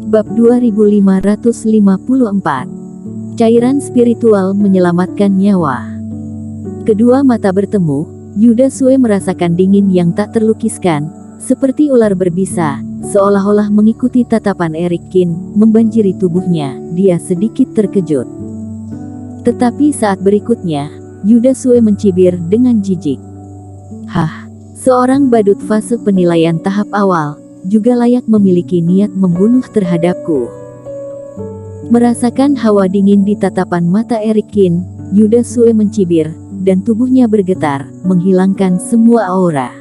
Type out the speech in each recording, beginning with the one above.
Bab 2554. Cairan spiritual menyelamatkan nyawa. Kedua mata bertemu, Yuda Sue merasakan dingin yang tak terlukiskan, seperti ular berbisa, seolah-olah mengikuti tatapan Eric Kin, membanjiri tubuhnya. Dia sedikit terkejut. Tetapi saat berikutnya, Yuda Sue mencibir dengan jijik. Hah, seorang badut fase penilaian tahap awal, juga layak memiliki niat membunuh terhadapku. Merasakan hawa dingin di tatapan mata Eric Kin, Yuda Sue mencibir, dan tubuhnya bergetar, menghilangkan semua aura.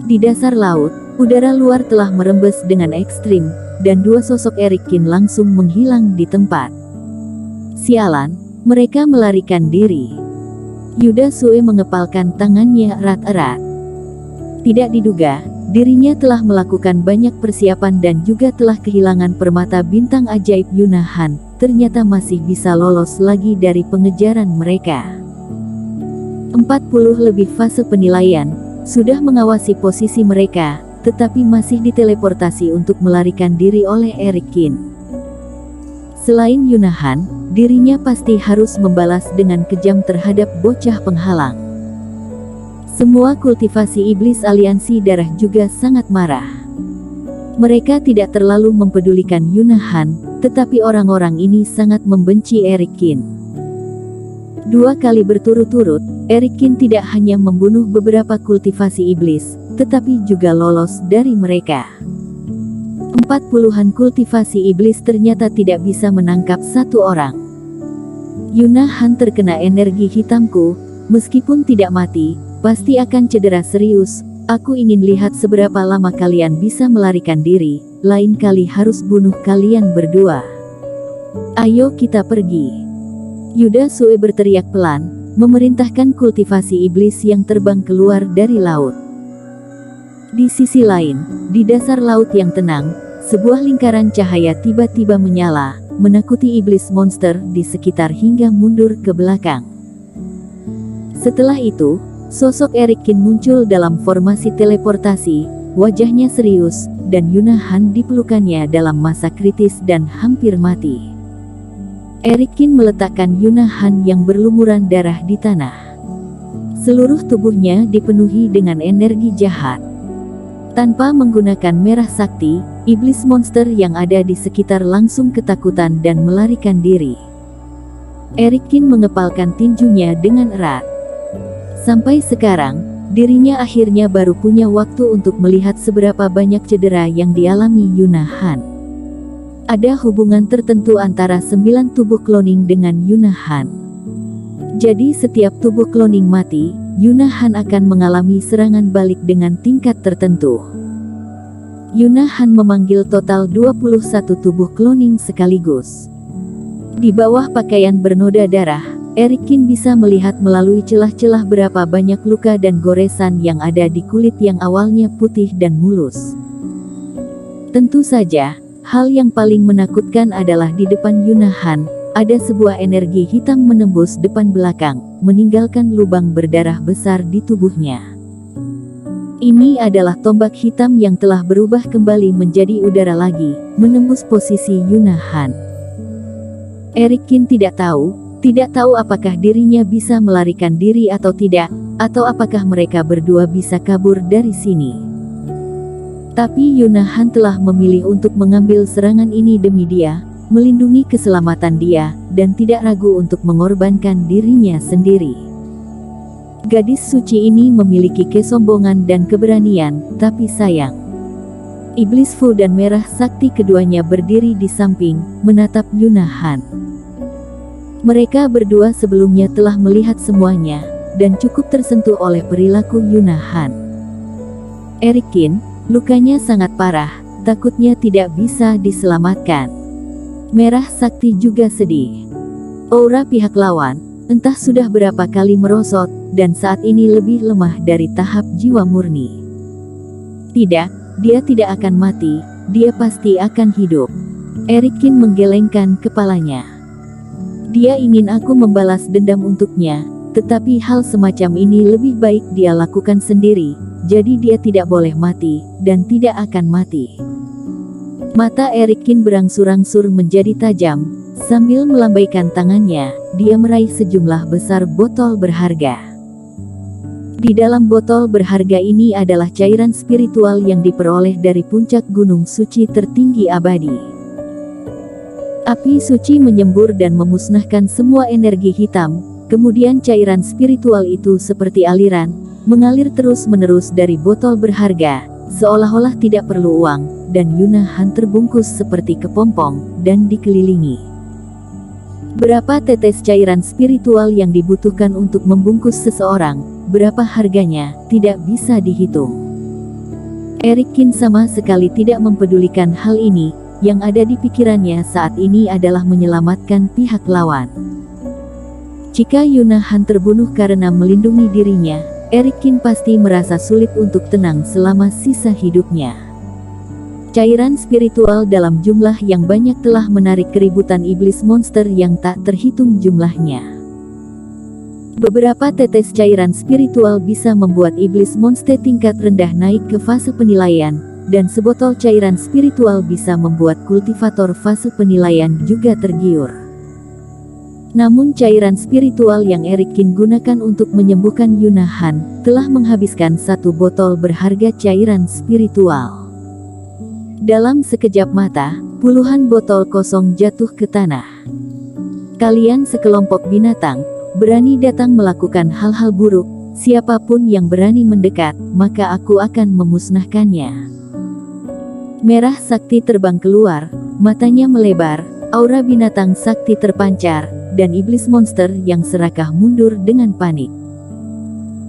Di dasar laut, udara luar telah merembes dengan ekstrim, dan dua sosok Eric Kin langsung menghilang di tempat. Sialan, mereka melarikan diri. Yuda Sue mengepalkan tangannya erat-erat. Tidak diduga, dirinya telah melakukan banyak persiapan dan juga telah kehilangan permata bintang ajaib Yuna Han, ternyata masih bisa lolos lagi dari pengejaran mereka. 40 lebih fase penilaian, sudah mengawasi posisi mereka, tetapi masih diteleportasi untuk melarikan diri oleh Eric Kin. Selain Yuna Han, dirinya pasti harus membalas dengan kejam terhadap bocah penghalang. Semua kultivasi iblis aliansi darah juga sangat marah. Mereka tidak terlalu mempedulikan Yuna Han, tetapi orang-orang ini sangat membenci Eric Kin. 2 kali berturut-turut, Eric Kin tidak hanya membunuh beberapa kultivasi iblis, tetapi juga lolos dari mereka. 40-an kultivasi iblis ternyata tidak bisa menangkap satu orang. Yuna Han terkena energi hitamku, meskipun tidak mati, pasti akan cedera serius. Aku ingin lihat seberapa lama kalian bisa melarikan diri, lain kali harus bunuh kalian berdua. Ayo kita pergi. Yuda Sue berteriak pelan, memerintahkan kultivasi iblis yang terbang keluar dari laut. Di sisi lain, di dasar laut yang tenang, sebuah lingkaran cahaya tiba-tiba menyala, menakuti iblis monster di sekitar hingga mundur ke belakang. Setelah itu, sosok Eric Kin muncul dalam formasi teleportasi, wajahnya serius, dan Yuna Han dipelukannya dalam masa kritis dan hampir mati. Eric Kin meletakkan Yuna Han yang berlumuran darah di tanah. Seluruh tubuhnya dipenuhi dengan energi jahat. Tanpa menggunakan merah sakti, iblis monster yang ada di sekitar langsung ketakutan dan melarikan diri. Eric Kin mengepalkan tinjunya dengan erat. Sampai sekarang, dirinya akhirnya baru punya waktu untuk melihat seberapa banyak cedera yang dialami Yuna Han. Ada hubungan tertentu antara 9 tubuh cloning dengan Yuna Han. Jadi setiap tubuh cloning mati, Yuna Han akan mengalami serangan balik dengan tingkat tertentu. Yuna Han memanggil total 21 tubuh cloning sekaligus. Di bawah pakaian bernoda darah, Eric Kin bisa melihat melalui celah-celah berapa banyak luka dan goresan yang ada di kulit yang awalnya putih dan mulus. Tentu saja, hal yang paling menakutkan adalah di depan Yuna Han, ada sebuah energi hitam menembus depan belakang, meninggalkan lubang berdarah besar di tubuhnya. Ini adalah tombak hitam yang telah berubah kembali menjadi udara lagi, menembus posisi Yuna Han. Eric Kin tidak tahu apakah dirinya bisa melarikan diri atau tidak, atau apakah mereka berdua bisa kabur dari sini. Tapi Yuna Han telah memilih untuk mengambil serangan ini demi dia, melindungi keselamatan dia, dan tidak ragu untuk mengorbankan dirinya sendiri. Gadis suci ini memiliki kesombongan dan keberanian, tapi sayang. Iblis Fu dan merah sakti keduanya berdiri di samping, menatap Yuna Han. Mereka berdua sebelumnya telah melihat semuanya, dan cukup tersentuh oleh perilaku Yuna Han. Eric Kin, lukanya sangat parah, takutnya tidak bisa diselamatkan. Merah sakti juga sedih. Aura pihak lawan, entah sudah berapa kali merosot, dan saat ini lebih lemah dari tahap jiwa murni. Tidak, dia tidak akan mati, dia pasti akan hidup. Eric Kin menggelengkan kepalanya. Dia ingin aku membalas dendam untuknya, tetapi hal semacam ini lebih baik dia lakukan sendiri, jadi dia tidak boleh mati, dan tidak akan mati. Mata Erikin berangsur-angsur menjadi tajam. Sambil melambaikan tangannya, dia meraih sejumlah besar botol berharga. Di dalam botol berharga ini adalah cairan spiritual yang diperoleh dari puncak gunung suci tertinggi abadi. Api suci menyembur dan memusnahkan semua energi hitam, kemudian cairan spiritual itu seperti aliran, mengalir terus-menerus dari botol berharga, seolah-olah tidak perlu uang, dan Yuna Han terbungkus seperti kepompong, dan dikelilingi. Berapa tetes cairan spiritual yang dibutuhkan untuk membungkus seseorang, berapa harganya, tidak bisa dihitung. Erikin sama sekali tidak mempedulikan hal ini, yang ada di pikirannya saat ini adalah menyelamatkan pihak lawan. Jika Yuna Han terbunuh karena melindungi dirinya, Erikin pasti merasa sulit untuk tenang selama sisa hidupnya. Cairan spiritual dalam jumlah yang banyak telah menarik keributan iblis monster yang tak terhitung jumlahnya. Beberapa tetes cairan spiritual bisa membuat iblis monster tingkat rendah naik ke fase penilaian, dan sebotol cairan spiritual bisa membuat kultivator fase penilaian juga tergiur. Namun cairan spiritual yang Erikin gunakan untuk menyembuhkan Yuna Han, telah menghabiskan satu botol berharga cairan spiritual. Dalam sekejap mata, puluhan botol kosong jatuh ke tanah. Kalian sekelompok binatang, berani datang melakukan hal-hal buruk, siapapun yang berani mendekat, maka aku akan memusnahkannya. Merah sakti terbang keluar, matanya melebar, aura binatang sakti terpancar, dan iblis monster yang serakah mundur dengan panik.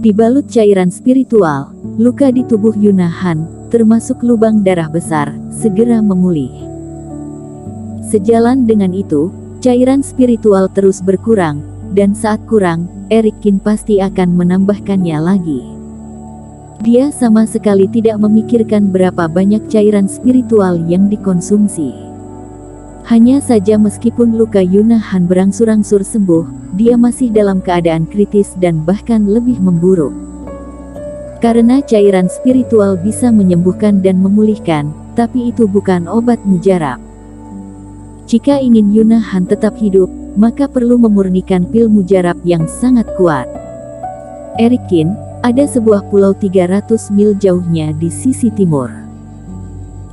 Dibalut cairan spiritual, luka di tubuh Yuna Han, termasuk lubang darah besar, segera memulih. Sejalan dengan itu, cairan spiritual terus berkurang, dan saat kurang, Erikin pasti akan menambahkannya lagi. Dia sama sekali tidak memikirkan berapa banyak cairan spiritual yang dikonsumsi. Hanya saja meskipun luka Yuna Han berangsur-angsur sembuh, dia masih dalam keadaan kritis dan bahkan lebih memburuk. Karena cairan spiritual bisa menyembuhkan dan memulihkan, tapi itu bukan obat mujarab. Jika ingin Yuna Han tetap hidup, maka perlu memurnikan pil mujarab yang sangat kuat. Erikin, ada sebuah pulau 300 mil jauhnya di sisi timur.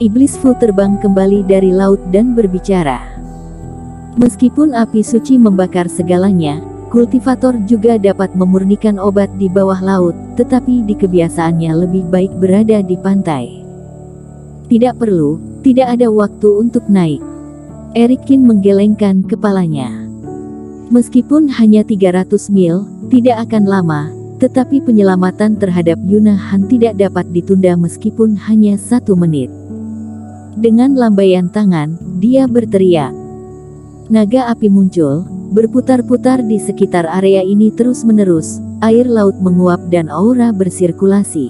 Iblis Fu terbang kembali dari laut dan berbicara. Meskipun api suci membakar segalanya, kultivator juga dapat memurnikan obat di bawah laut, tetapi di kebiasaannya lebih baik berada di pantai. Tidak perlu, tidak ada waktu untuk naik. Erikin menggelengkan kepalanya. Meskipun hanya 300 mil, tidak akan lama, tetapi penyelamatan terhadap Yuna Han tidak dapat ditunda meskipun hanya 1 menit. Dengan lambaian tangan, dia berteriak. Naga api muncul, berputar-putar di sekitar area ini terus-menerus, air laut menguap dan aura bersirkulasi.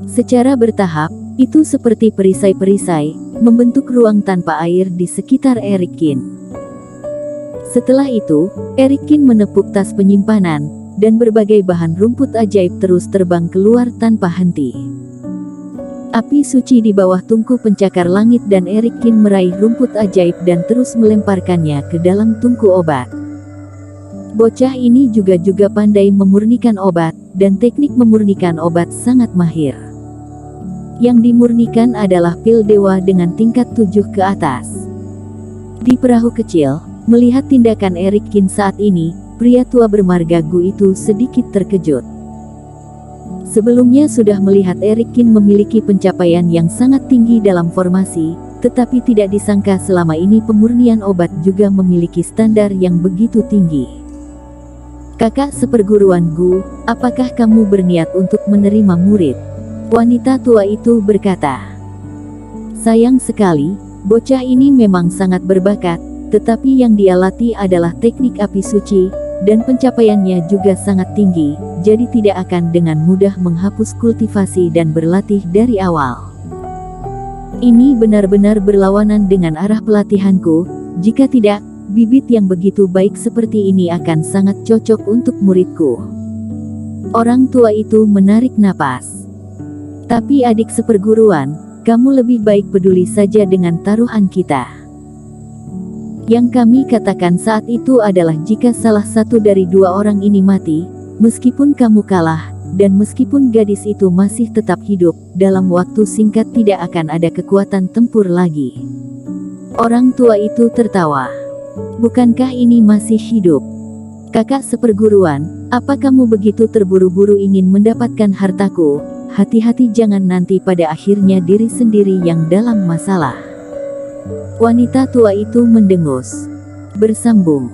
Secara bertahap, itu seperti perisai-perisai, membentuk ruang tanpa air di sekitar Erikin. Setelah itu, Erikin menepuk tas penyimpanan, dan berbagai bahan rumput ajaib terus terbang keluar tanpa henti. Api suci di bawah tungku pencakar langit dan Erikin meraih rumput ajaib dan terus melemparkannya ke dalam tungku obat. Bocah ini juga pandai memurnikan obat, dan teknik memurnikan obat sangat mahir. Yang dimurnikan adalah pil dewa dengan tingkat 7 ke atas. Di perahu kecil, melihat tindakan Erikin saat ini, pria tua bermarga Gu itu sedikit terkejut. Sebelumnya sudah melihat Erikin memiliki pencapaian yang sangat tinggi dalam formasi, tetapi tidak disangka selama ini pemurnian obat juga memiliki standar yang begitu tinggi. Kakak seperguruan Gu, apakah kamu berniat untuk menerima murid? Wanita tua itu berkata. Sayang sekali, bocah ini memang sangat berbakat, tetapi yang dia latih adalah teknik api suci, dan pencapaiannya juga sangat tinggi, jadi tidak akan dengan mudah menghapus kultivasi dan berlatih dari awal. Ini benar-benar berlawanan dengan arah pelatihanku, jika tidak, bibit yang begitu baik seperti ini akan sangat cocok untuk muridku. Orang tua itu menarik napas. Tapi adik seperguruan, Kamu lebih baik peduli saja dengan taruhan kita. Yang kami katakan saat itu adalah jika salah satu dari dua orang ini mati, meskipun kamu kalah, dan meskipun gadis itu masih tetap hidup, dalam waktu singkat tidak akan ada kekuatan tempur lagi. Orang tua itu tertawa. Bukankah ini masih hidup? Kakak seperguruan, apa kamu begitu terburu-buru ingin mendapatkan hartaku? Hati-hati jangan nanti pada akhirnya diri sendiri yang dalam masalah. Wanita tua itu mendengus. Bersambung.